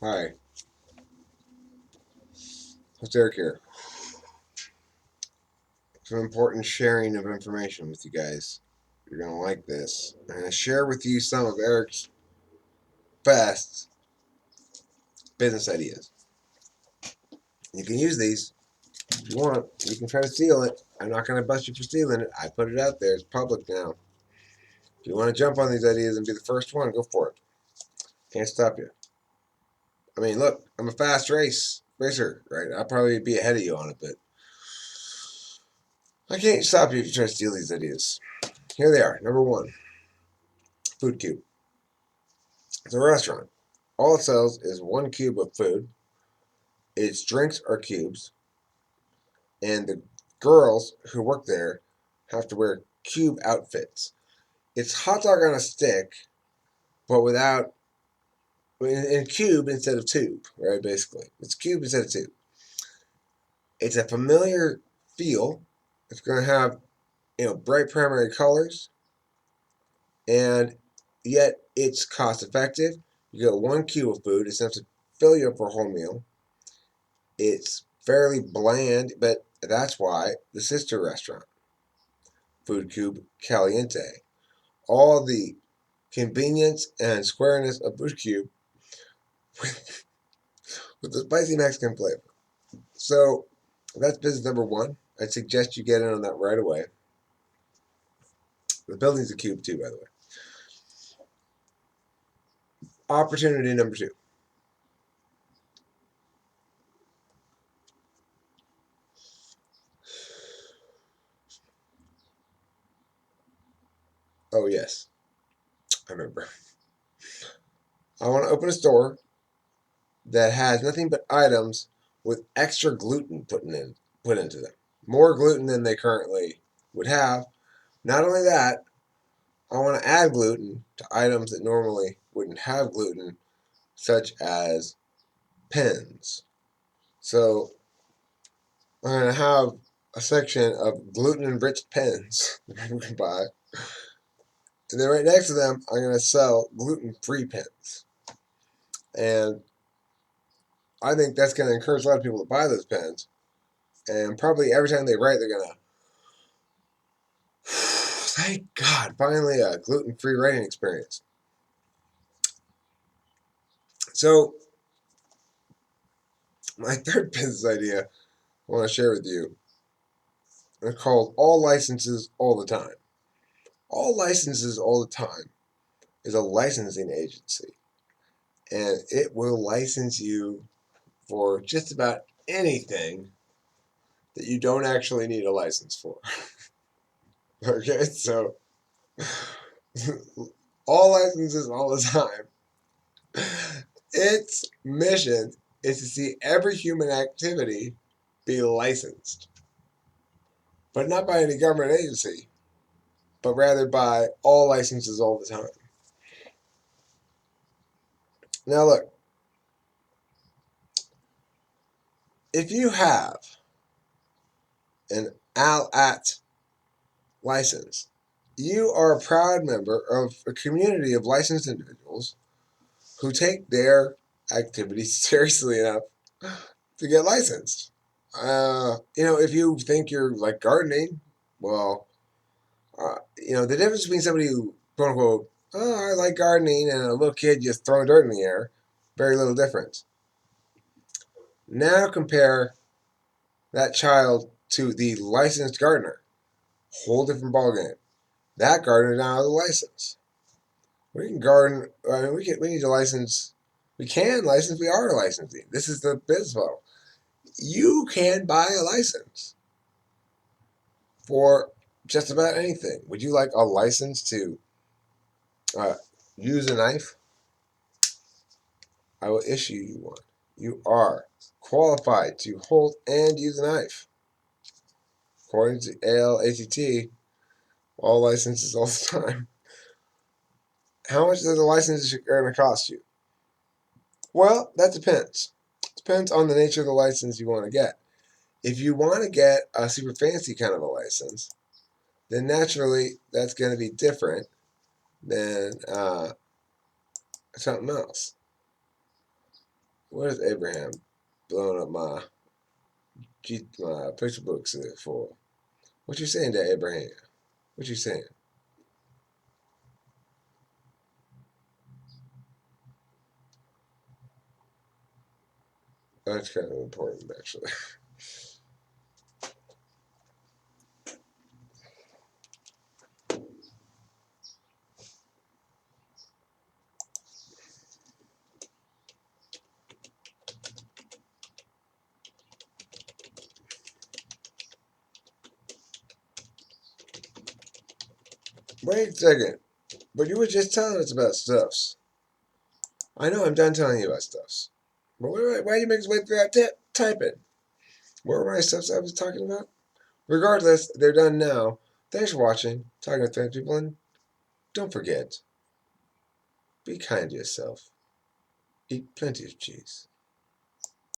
Hi, it's Eric here. Some important sharing of information with you guys. You're going to like this. I'm going to share with you some of Eric's best business ideas. You can use these if you want. You can try to steal it. I'm not going to bust you for stealing it. I put it out there. It's public now. If you want to jump on these ideas and be the first one, go for it. Can't stop you. I mean, look, I'm a fast racer, right? I'll probably be ahead of you on it, but I can't stop you if you try to steal these ideas. Here they are. Number one, food cube. It's a restaurant. All it sells is one cube of food. Its drinks are cubes, and the girls who work there have to wear cube outfits. It's hot dog on a stick, but without in cube instead of tube, right? Basically, it's cube instead of tube. It's a familiar feel. It's going to have bright primary colors, and yet it's cost effective. You get one cube of food. It's enough to fill you up for a whole meal. It's fairly bland, but that's why the sister restaurant, Food Cube Caliente, all the convenience and squareness of Food Cube with the spicy Mexican flavor. So that's business number one. I'd suggest you get in on that right away. The building's a cube too, by the way. Opportunity number two. Oh yes, I remember. I want to open a store that has nothing but items with extra gluten put into them. More gluten than they currently would have. Not only that, I want to add gluten to items that normally wouldn't have gluten, such as pens. So I'm going to have a section of gluten-enriched pens that we can buy. And then right next to them, I'm going to sell gluten-free pens. And I think that's going to encourage a lot of people to buy those pens. And probably every time they write, they're going to, thank God, finally a gluten-free writing experience. So my third business idea I want to share with you is called All Licenses All the Time. All Licenses All the Time is a licensing agency, and it will license you for just about anything that you don't actually need a license for. Okay, so all licenses all the time. Its mission is to see every human activity be licensed, but not by any government agency, but rather by all licenses all the time. Now, look, if you have an ALAT license, you are a proud member of a community of licensed individuals who take their activities seriously enough to get licensed. If you think you're like gardening, well, the difference between somebody who, quote unquote, oh, I like gardening, and a little kid just throwing dirt in the air, very little difference. Now compare that child to the licensed gardener. Whole different ballgame. That gardener now has a license. We can garden. I mean, we need a license. We can license. We are licensing. This is the business model. You can buy a license for just about anything. Would you like a license to uh, use a knife? I will issue you one. You are qualified to hold and use a knife. According to ALATT, all licenses all the time. How much does a license going to cost you? Well, that depends. Depends on the nature of the license you want to get. If you want to get a super fancy kind of a license, then naturally that's going to be different than something else. What is Abraham blowing up my picture books for? What you saying to Abraham? What you saying? That's kind of important, actually. Wait a second. But you were just telling us about stuffs. I know I'm done telling you about stuffs. But why do you make us wait for that typing? What were my stuffs I was talking about? Regardless, they're done now. Thanks for watching. Talking with fans people, and don't forget, be kind to yourself. Eat plenty of cheese.